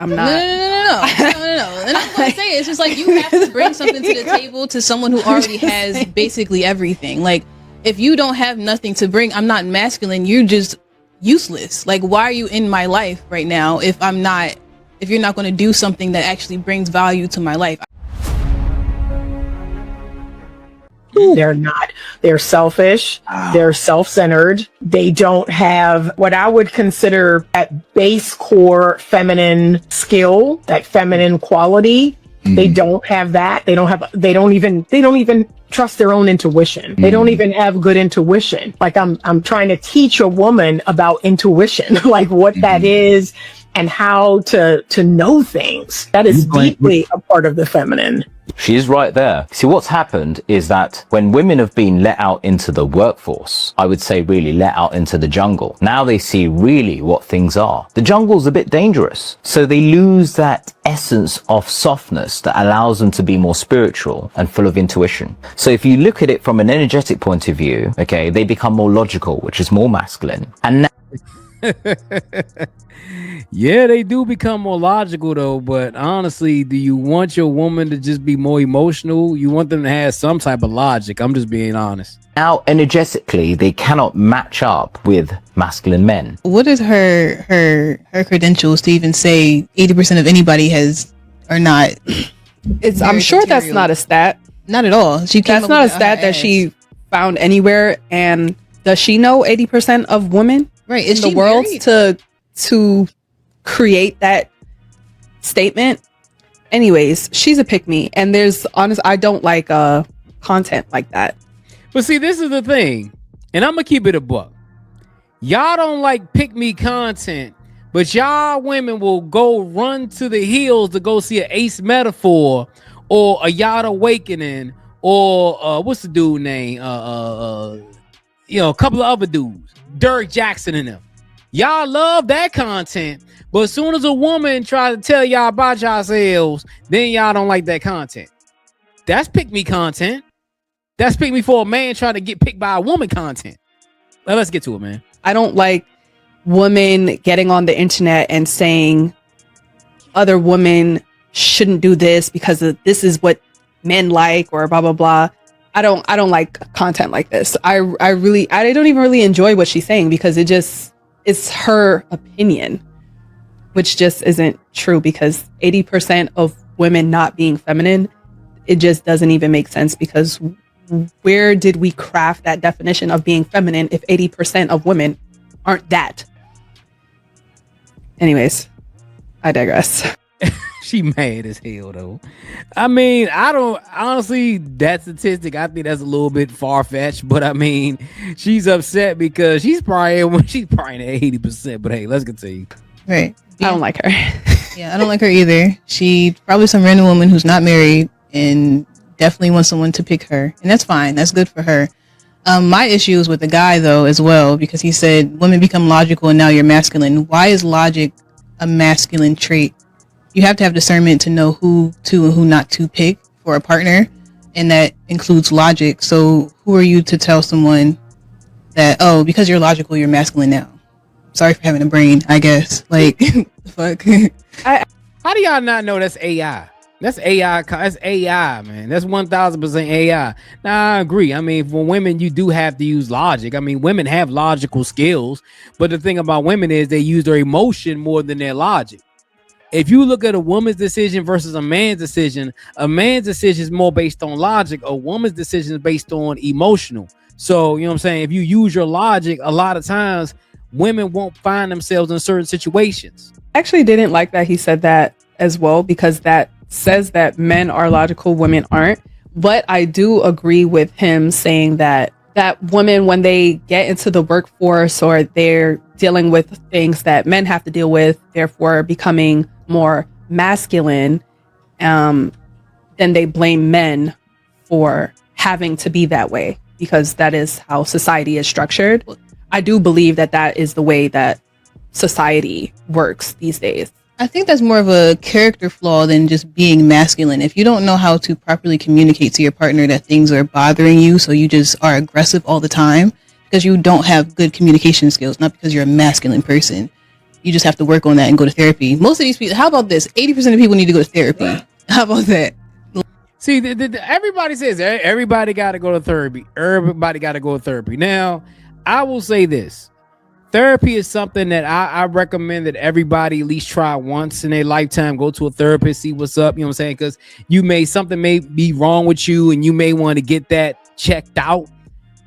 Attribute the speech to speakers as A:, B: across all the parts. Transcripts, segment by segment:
A: I'm
B: No, no,
A: not.
B: no. And I'm going to say, it's just like you have to bring something to the table to someone who already has basically everything. Like, if you don't have nothing to bring, I'm not masculine. You're just useless. Like, why are you in my life right now if you're not going to do something that actually brings value to my life?
C: They're not. They're selfish. They're self-centered. They don't have what I would consider at base core feminine skill, that feminine quality. They don't have that. They don't even trust their own intuition. They don't even have good intuition. Like I'm trying to teach a woman about intuition, like what that is and how to know things. That is deeply a part of the feminine.
D: She's right there. See, what's happened is that when women have been let out into the workforce, I would say really let out into the jungle, now they see really what things are. The jungle's a bit dangerous. So they lose that essence of softness that allows them to be more spiritual and full of intuition. So if you look at it from an energetic point of view, okay, they become more logical, which is more masculine. And now
E: yeah, they do become more logical though, but honestly, do you want your woman to just be more emotional? You want them to have some type of logic. I'm just being honest.
D: now energetically, they cannot match up with masculine men.
B: What is her credentials to even say 80% of anybody are not?
A: I'm sure that's not a stat.
B: Not at all.
A: That's not a stat that she found anywhere. And does she know 80% of women in the world to create that statement? Anyways, she's a pick me, and I don't like content like that.
E: But see, this is the thing, and I'm gonna keep it a buck. Y'all don't like pick me content, but y'all women will go run to the hills to go see an Ace Metaphor or a Yacht Awakening or what's the dude name? A couple of other dudes, Derek Jackson and them. Y'all love that content, but as soon as a woman tries to tell y'all about yourselves, then y'all don't like that content. That's pick me content. That's pick me for a man trying to get picked by a woman content. Well, let's get to it, man.
A: I don't like women getting on the internet and saying other women shouldn't do this because this is what men like or blah blah blah. I don't like content like this. I don't even really enjoy what she's saying because it's her opinion, which just isn't true, because 80% of women not being feminine, it just doesn't even make sense, because where did we craft that definition of being feminine if 80% of women aren't that? Anyways, I digress.
E: She mad as hell though. I mean, I don't honestly, that statistic, I think that's a little bit far-fetched, but I mean, she's upset because she's probably at 80%, but hey, let's continue.
B: Right.
A: I don't like her.
B: Yeah, I don't like her either. She probably some random woman who's not married and definitely wants someone to pick her, and that's fine. That's good for her. My issue is with the guy though as well, because he said women become logical and now you're masculine. Why is logic a masculine trait? You have to have discernment to know who to and who not to pick for a partner, and that includes logic. So who are you to tell someone that, oh, because you're logical, you're masculine now? Sorry for having a brain, I guess. Like, fuck.
E: How do y'all not know that's AI? That's AI. That's AI, man. That's 1000% AI. Now, I agree. I mean, for women, you do have to use logic. I mean, women have logical skills, but the thing about women is they use their emotion more than their logic. If you look at a woman's decision versus a man's decision is more based on logic. A woman's decision is based on emotional. So, you know what I'm saying? If you use your logic, a lot of times women won't find themselves in certain situations.
A: I actually didn't like that he said that as well, because that says that men are logical, women aren't. But I do agree with him saying that women, when they get into the workforce or they're dealing with things that men have to deal with, therefore becoming more masculine, then they blame men for having to be that way, because that is how society is structured. I do believe that is the way that society works these days.
B: I think that's more of a character flaw than just being masculine. If you don't know how to properly communicate to your partner that things are bothering you, so you just are aggressive all the time because you don't have good communication skills, not because you're a masculine person, You just have to work on that and go to therapy. Most of these people, how about this? 80% of people need to go to therapy. How about that?
E: See, everybody says everybody got to go to therapy. Everybody got to go to therapy. Now, I will say this. Therapy is something that I recommend that everybody at least try once in their lifetime. Go to a therapist, see what's up. You know what I'm saying? Because something may be wrong with you and you may want to get that checked out.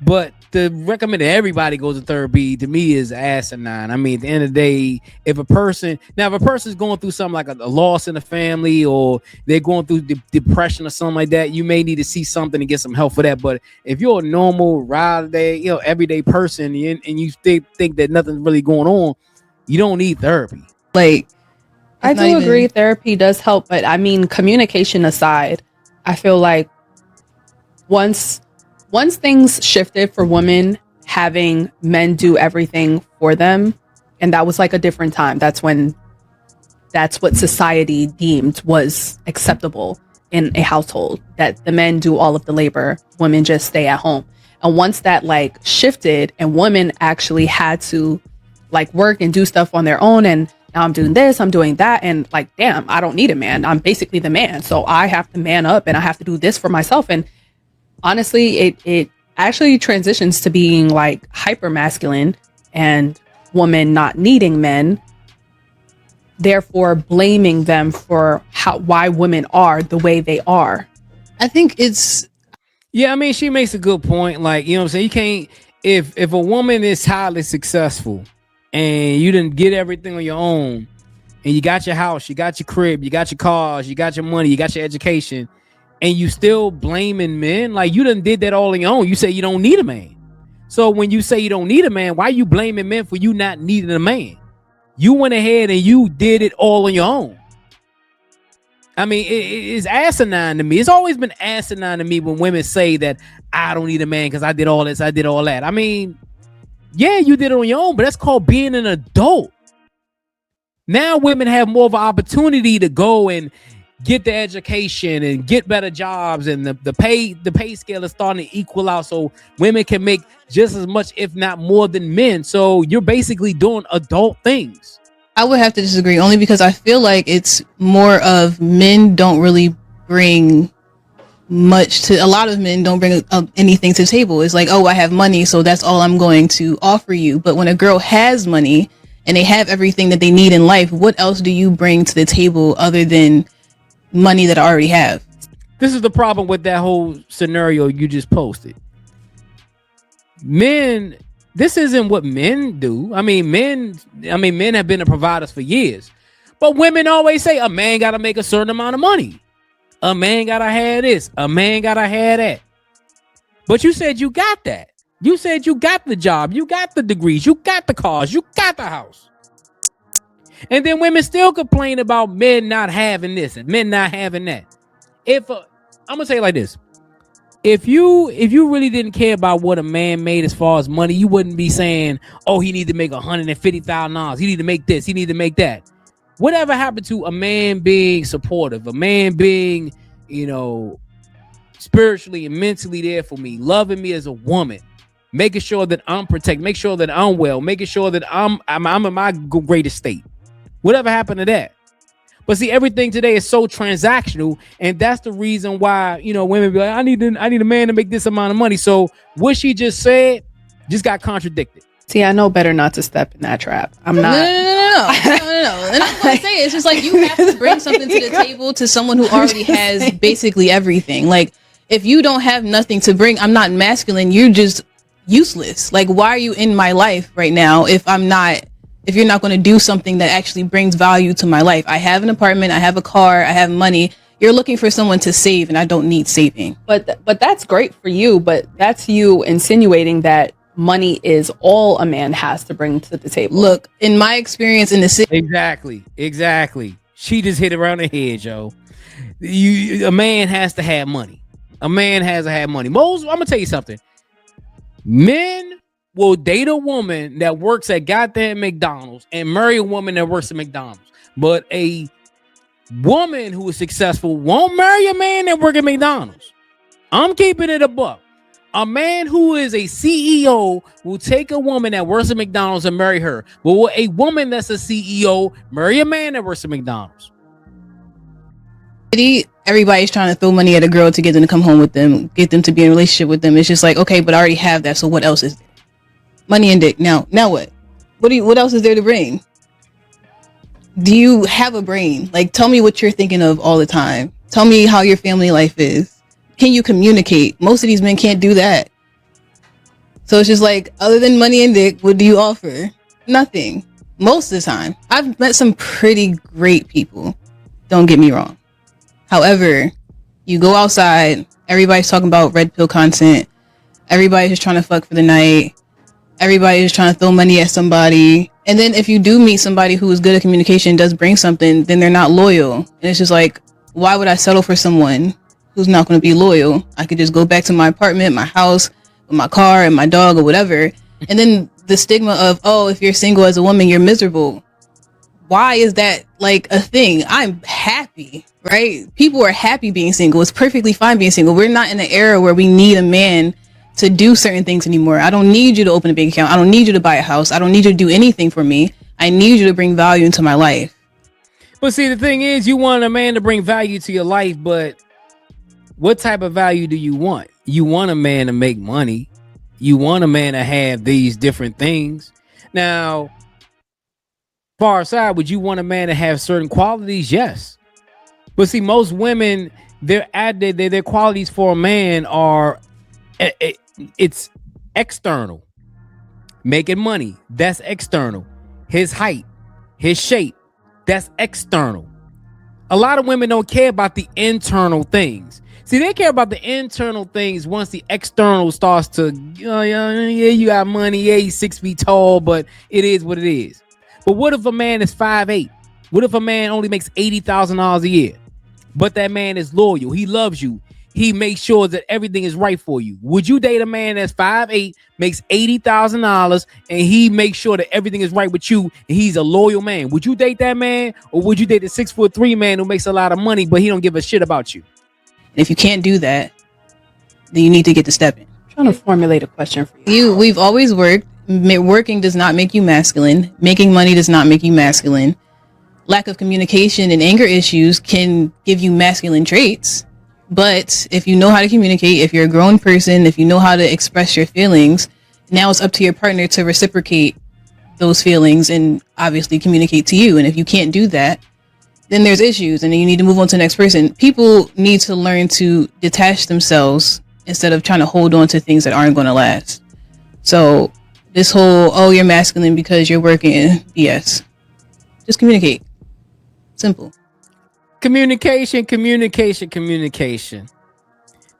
E: But to recommend that everybody goes to therapy, to me, is asinine. I mean, at the end of the day, if a person's going through something like a loss in the family, or they're going through depression or something like that, you may need to see something and get some help for that. But if you're a normal, everyday person, and you think that nothing's really going on, you don't need therapy.
B: Like,
A: I do agree therapy does help, but I mean, communication aside, I feel like once things shifted for women, having men do everything for them, and that was like a different time. That's what society deemed was acceptable in a household, that the men do all of the labor, women just stay at home. And once that like shifted and women actually had to like work and do stuff on their own, and now I'm doing this, I'm doing that, and like, damn, I don't need a man. I'm basically the man. So I have to man up and I have to do this for myself. And honestly, it actually transitions to being like hyper masculine and women not needing men, therefore blaming them for why women are the way they are.
B: I think it's...
E: Yeah, I mean, she makes a good point. Like, you know what I'm saying? You can't, if a woman is highly successful and you didn't get everything on your own, and you got your house, you got your crib, you got your cars, you got your money, you got your education, and you still blaming men, like you done did that all on your own. You say you don't need a man. So when you say you don't need a man, why are you blaming men for you not needing a man? You went ahead and you did it all on your own. I mean, it's asinine to me. It's always been asinine to me when women say that I don't need a man because I did all this, I did all that. I mean, yeah, you did it on your own, but that's called being an adult. Now women have more of an opportunity to go and get the education and get better jobs, and the pay scale is starting to equal out, so women can make just as much, if not more, than men. So you're basically doing adult things.
B: I would have to disagree, only because I feel like it's more of men don't really bring much to... A lot of men don't bring anything to the table. It's like, oh, I have money, so that's all I'm going to offer you. But when a girl has money and they have everything that they need in life, what else do you bring to the table other than money that I already have?
E: This is the problem with that whole scenario you just posted. Men, this isn't what men do. Men have been the providers for years. But women always say a man got to make a certain amount of money. A man got to have this. A man got to have that. But you said you got that. You said you got the job. You got the degrees. You got the cars. You got the house. And then women still complain about men not having this and men not having that. I'm gonna say it like this: if you really didn't care about what a man made as far as money, you wouldn't be saying, "Oh, he need to make $150,000. He need to make this. He need to make that." Whatever happened to a man being supportive, a man being, spiritually and mentally there for me, loving me as a woman, making sure that I'm protected, make sure that I'm well, making sure that I'm in my greatest state. Whatever happened to that? But see, everything today is so transactional, and that's the reason why women be like, I need a man to make this amount of money. So what she just said just got contradicted.
A: See, I know better not to step in that trap. I'm not.
B: No. And I'm going to say, it's just like you have to bring something to the table to someone who already has basically everything. Like, if you don't have nothing to bring, I'm not masculine. You're just useless. Like, why are you in my life right now if you're not going to do something that actually brings value to my life? I have an apartment, I have a car, I have money. You're looking for someone to save, and I don't need saving.
A: But that's great for you, but that's you insinuating that money is all a man has to bring to the table.
B: Look, in my experience in the city...
E: Exactly. She just hit around the head, Joe. A man has to have money. A man has to have money. I'm going to tell you something. Men will date a woman that works at goddamn McDonald's and marry a woman that works at McDonald's. But a woman who is successful won't marry a man that works at McDonald's. I'm keeping it a buck. A man who is a CEO will take a woman that works at McDonald's and marry her. But will a woman that's a CEO marry a man that works at McDonald's?
B: Everybody's trying to throw money at a girl to get them to come home with them, get them to be in a relationship with them. It's just like, okay, but I already have that, so what else is there? Money and dick. Now what? What else is there to bring? Do you have a brain? Like, tell me what you're thinking of all the time. Tell me how your family life is. Can you communicate? Most of these men can't do that. So it's just like, other than money and dick, what do you offer? Nothing. Most of the time. I've met some pretty great people. Don't get me wrong. However, you go outside, everybody's talking about red pill content. Everybody's just trying to fuck for the night. Everybody's just trying to throw money at somebody. And then if you do meet somebody who is good at communication, does bring something, then they're not loyal. And it's just like, why would I settle for someone who's not going to be loyal? I could just go back to my apartment, my house, with my car and my dog or whatever. And then the stigma of, oh, if you're single as a woman, you're miserable. Why is that like a thing? I'm happy, right? People are happy being single. It's perfectly fine being single. We're not in an era where we need a man to do certain things anymore. I don't need you to open a bank account. I don't need you to buy a house. I don't need you to do anything for me. I need you to bring value into my life.
E: But see, the thing is, you want a man to bring value to your life, but what type of value do you want? You want a man to make money. You want a man to have these different things. Now, far side, would you want a man to have certain qualities? Yes. But see, most women, their qualities for a man are it's external. Making money, that's external. His height, his shape, that's external. A lot of women don't care about the internal things. See, they care about the internal things once the external starts to, yeah, you got money, yeah, he's 6 feet tall, but it is what it is. But what if a man is 5'8"? What if a man only makes $80,000 a year? But that man is loyal. He loves you. He makes sure that everything is right for you. Would you date a man that's 5'8", makes $80,000, and he makes sure that everything is right with you, and he's a loyal man? Would you date that man, or would you date the 6'3" man who makes a lot of money, but he don't give a shit about you?
B: And if you can't do that, then you need to get to stepping.
A: I'm trying to formulate a question for you.
B: We've always worked. Working does not make you masculine. Making money does not make you masculine. Lack of communication and anger issues can give you masculine traits. But if you know how to communicate, if you're a grown person, if you know how to express your feelings, now it's up to your partner to reciprocate those feelings and obviously communicate to you. And if you can't do that, then there's issues and then you need to move on to the next person. People need to learn to detach themselves instead of trying to hold on to things that aren't going to last. So this whole, oh, you're masculine because you're working, BS. Just communicate. Simple.
E: Communication.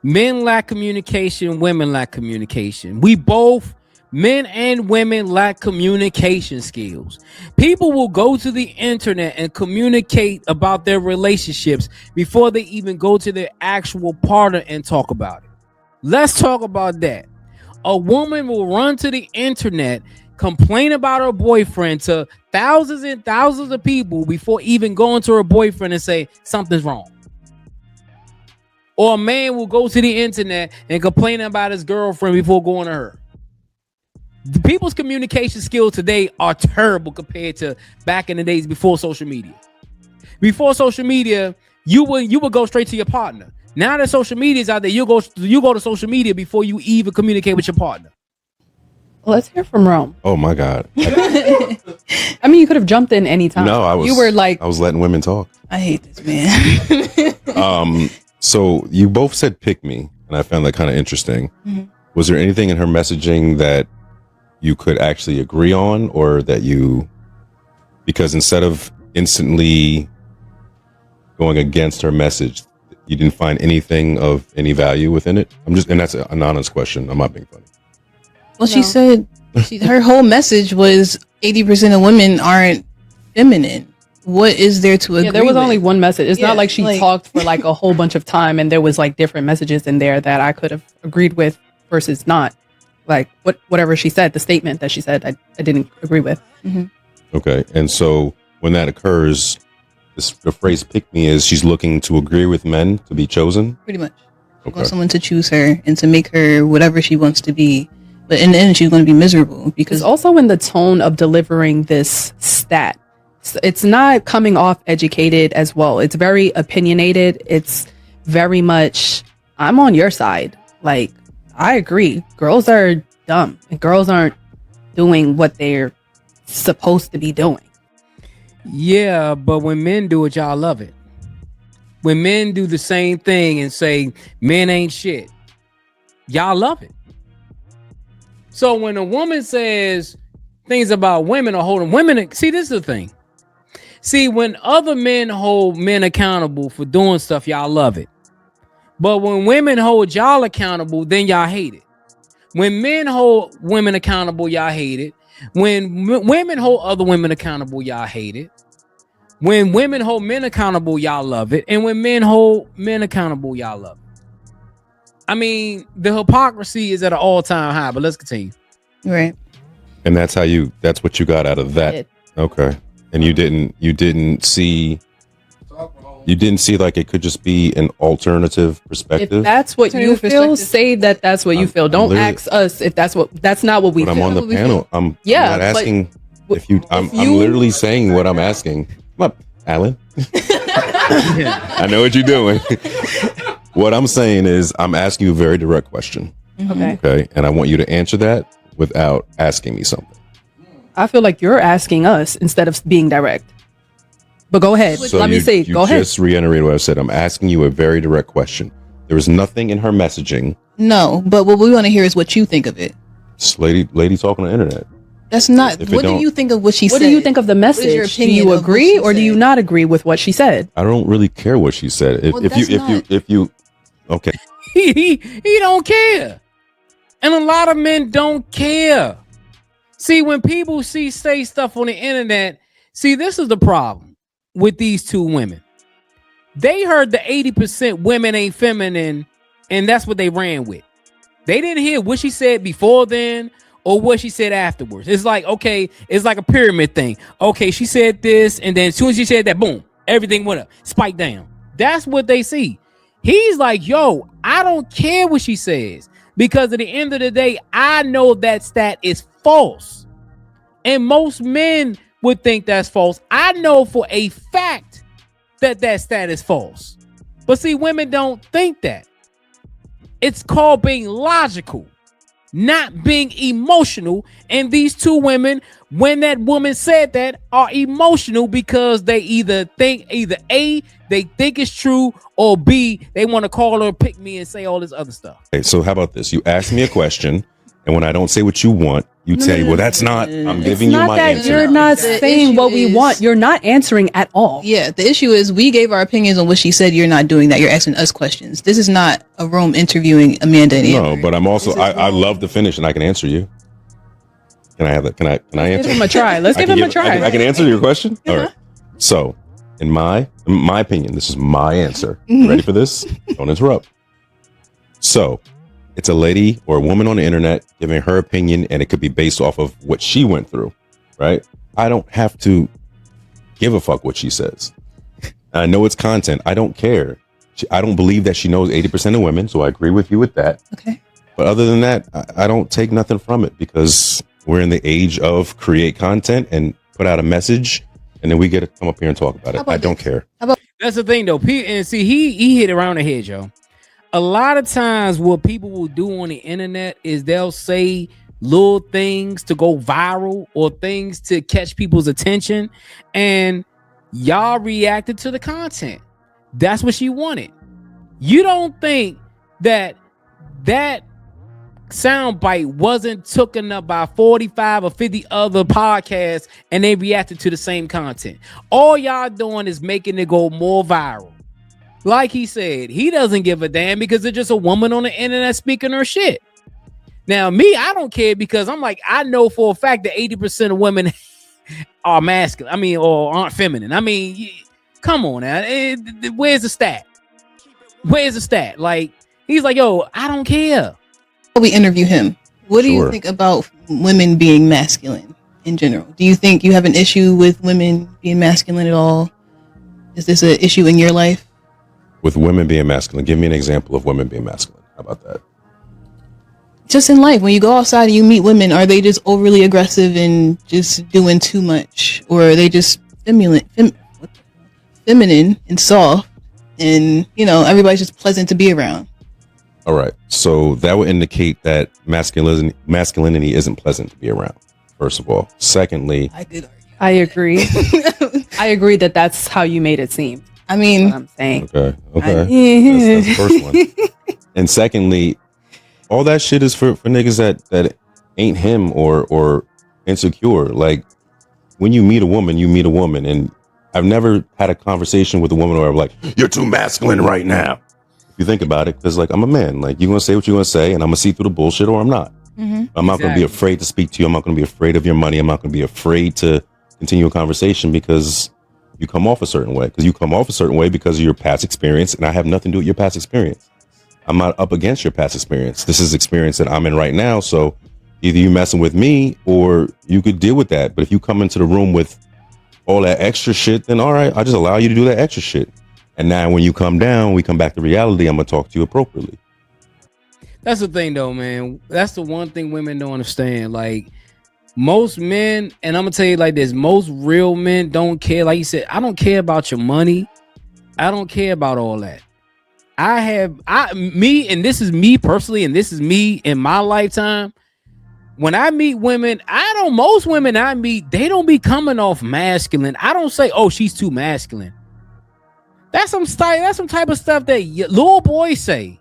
E: Men lack communication. Women lack communication. We both, men and women, lack communication skills. People will go to the internet and communicate about their relationships before they even go to their actual partner and talk about it. Let's talk about that. A woman will run to the internet, complain about her boyfriend to thousands and thousands of people before even going to her boyfriend and say something's wrong. Or a man will go to the internet and complain about his girlfriend before going to her. The people's communication skills today are terrible compared to back in the days before social media. Before social media, you would go straight to your partner. Now that social media is out there, you go to social media before you even communicate with your partner.
A: Let's hear from Rome.
F: Oh my God.
A: I mean, you could have jumped in any time.
F: No, I was letting women talk.
B: I hate this, man.
F: So you both said pick me, and I found that kind of interesting. Mm-hmm. Was there anything in her messaging that you could actually agree on, or that because instead of instantly going against her message, you didn't find anything of any value within it? And that's an honest question. I'm not being funny.
B: Well, she said her whole message was 80% of women aren't feminine. What is there to agree?
A: Yeah, there was only one message. It's not like she
B: like,
A: talked for like a whole bunch of time and there was like different messages in there that I could have agreed with versus not. Like whatever she said, the statement that she said, I didn't agree with.
B: Mm-hmm.
F: Okay. And so when that occurs, the phrase pick me is she's looking to agree with men to be chosen.
B: Pretty much. She wants someone to choose her and to make her whatever she wants to be. But in the end, she's going to be miserable because
A: it's also in the tone of delivering this stat. It's not coming off educated as well. It's very opinionated. It's very much, I'm on your side. Like, I agree. Girls are dumb and girls aren't doing what they're supposed to be doing.
E: Yeah, but when men do it, y'all love it. When men do the same thing and say men ain't shit, y'all love it. So when a woman says things about women or holding women, see, this is the thing. See, when other men hold men accountable for doing stuff, y'all love it. But when women hold y'all accountable, then y'all hate it. When men hold women accountable, y'all hate it. When women hold other women accountable, y'all hate it. When women hold men accountable, y'all love it. And when men hold men accountable, y'all love it. I mean, the hypocrisy is at an all-time high, but let's continue.
B: right.
F: And that's what you got out of that. Okay. And you didn't see like it could just be an alternative perspective.
A: If that's what you feel, say that's what you feel. Don't ask us if that's not what we feel.
F: I'm on the panel. I'm not asking if you. I'm literally saying what I'm asking. Come up, Alan. I know what you're doing. What I'm saying is I'm asking you a very direct question. Okay. And I want you to answer that without asking me something.
A: I feel like you're asking us instead of being direct. But go ahead.
F: So
A: Let me say, go ahead.
F: You just reiterated what I said. I'm asking you a very direct question. There was nothing in her messaging.
B: No, but what we want to hear is what you think of it.
F: This lady talking on the internet.
B: That's not. What do you think of what she said?
A: What do you think of the message?
B: Your
A: do you agree or do you not agree with what she said?
F: I don't really care what she said. If you okay.
E: He don't care. And a lot of men don't care. See, when people say stuff on the internet, see, this is the problem with these two women. They heard the 80% women ain't feminine, and that's what they ran with. They didn't hear what she said before then or what she said afterwards. It's like, okay, it's like a pyramid thing. Okay, she said this, and then as soon as she said that, boom, everything went up, spiked down. That's what they see. He's like, yo, I don't care what she says, because at the end of the day, I know that stat is false. And most men would think that's false. I know for a fact that stat is false. But see, women don't think that. It's called being logical, not being emotional. And these two women, when that woman said that, are emotional because they either A, they think it's true, or B, they want to call her, pick me, and say all this other stuff.
F: Okay, so how about this? You ask me a question, and when I don't say what you want, you say, well, that's not, I'm giving you my answer.
A: You're not saying what we want. You're not answering at all.
B: Yeah, the issue is we gave our opinions on what she said. You're not doing that. You're asking us questions. This is not a room interviewing Amanda and Amber.
F: No, but I'm also, I love to finish, and I can answer you. Can I have that? Can I answer?
A: Give him a try. Let's give him a try.
F: I can answer your question? All right. So, in my opinion, this is my answer. Ready for this? Don't interrupt. So, it's a lady or a woman on the internet giving her opinion, and it could be based off of what she went through, right? I don't have to give a fuck what she says. I know it's content. I don't care. I don't believe that she knows 80% of women, so I agree with you with that.
B: Okay.
F: But other than that, I don't take nothing from it, because we're in the age of create content and put out a message, and then we get to come up here and talk about it. I don't care.
E: That's the thing, though. And see, he hit around the head, yo. A lot of times what people will do on the internet is they'll say little things to go viral or things to catch people's attention, and y'all reacted to the content. That's what she wanted. You don't think that soundbite wasn't taken up by 45 or 50 other podcasts and they reacted to the same content? All y'all doing is making it go more viral. Like he said, he doesn't give a damn because it's just a woman on the internet speaking her shit. Now, me, I don't care, because I'm like, I know for a fact that 80% of women are masculine. I mean, or aren't feminine. I mean, come on now. Where's the stat? Where's the stat? Like, he's like, yo, I don't care.
B: We interview him. What do you think about women being masculine in general? Do you think you have an issue with women being masculine at all? Is this an issue in your life?
F: With women being masculine, give me an example of women being masculine. How about that?
B: Just in life, when you go outside and you meet women, are they just overly aggressive and just doing too much, or are they just feminine and soft, and everybody's just pleasant to be around?
F: All right, so that would indicate that masculinity isn't pleasant to be around. First of all, secondly,
A: I agree. I agree that that's how you made it seem.
B: I mean,
A: what I'm saying.
F: Okay. That's the first one. And secondly, all that shit is for niggas that ain't him or insecure. Like, when you meet a woman, and I've never had a conversation with a woman where I'm like, you're too masculine right now. If you think about it, because like, I'm a man. Like, you're gonna say what you're gonna say, and I'm gonna see through the bullshit, or I'm not.
B: Mm-hmm.
F: I'm not gonna be afraid to speak to you. I'm not gonna be afraid of your money. I'm not gonna be afraid to continue a conversation because you come off a certain way. Because you come off a certain way because of your past experience, and I have nothing to do with your past experience. I'm not up against your past experience. This is experience that I'm in right now. So either you messing with me or you could deal with that. But if you come into the room with all that extra shit, then all right, I just allow you to do that extra shit. And now when you come down, we come back to reality. I'm gonna talk to you appropriately.
E: That's the thing though, man. That's the one thing women don't understand. Like, most men, and I'm gonna tell you like this, most real men don't care. Like you said, I don't care about your money. I don't care about all that. And this is me personally, and this is me in my lifetime. When I meet women, most women I meet, they don't be coming off masculine. I don't say, oh, she's too masculine. That's some type of stuff that little boys say.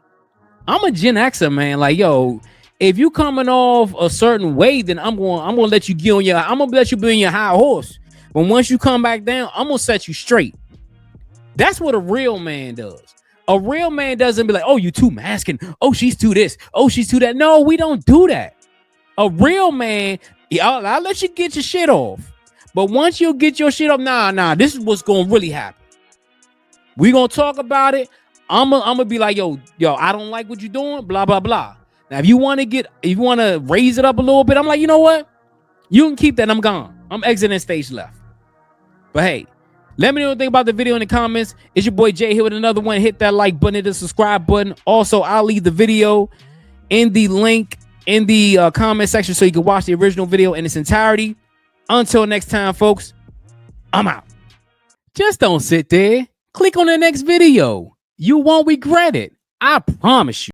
E: I'm a Gen Xer, man. Like, yo, if you coming off a certain way, then I'm gonna let you I'm gonna let you be on your high horse. But once you come back down, I'm gonna set you straight. That's what a real man does. A real man doesn't be like, oh, you too masculine. Oh, she's too this. Oh, she's too that. No, we don't do that. A real man, I'll let you get your shit off. But once you get your shit off, nah, this is what's gonna really happen. We gonna talk about it. I'm gonna be like, yo, I don't like what you're doing, blah, blah, blah. Now, if you want to raise it up a little bit, I'm like, you know what? You can keep that. I'm gone. I'm exiting stage left. But hey, let me know what you think about the video in the comments. It's your boy Jay here with another one. Hit that like button, hit the subscribe button. Also, I'll leave the video in the link in the comment section so you can watch the original video in its entirety. Until next time, folks, I'm out. Just don't sit there. Click on the next video. You won't regret it. I promise you.